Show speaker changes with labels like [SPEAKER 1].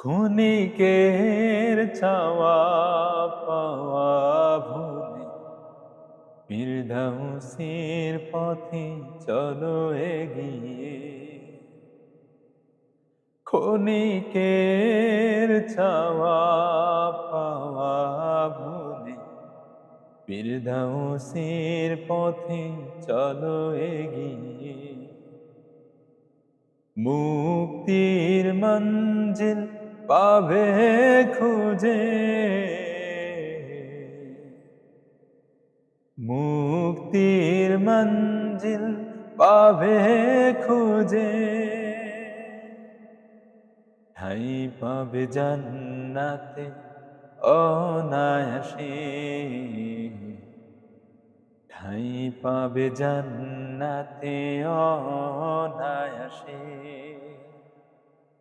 [SPEAKER 1] ক্ষণিকের চাওয়া পাওয়া ভুলে ফিরদাউসের পথে চলো এগিয়ে। ক্ষণিকের চাওয়া পাওয়া ভুলে ফিরদাউসের পথে চলো এগিয়ে। মুক্তির মঞ্জিল পাবে খুঁজে, মুক্তির মঞ্জিল পাবে খুঁজে। ঠাই পাবে জান্নাতে অনায়াসে, ঠাই পাবে জান্নাতে অনায়াসে।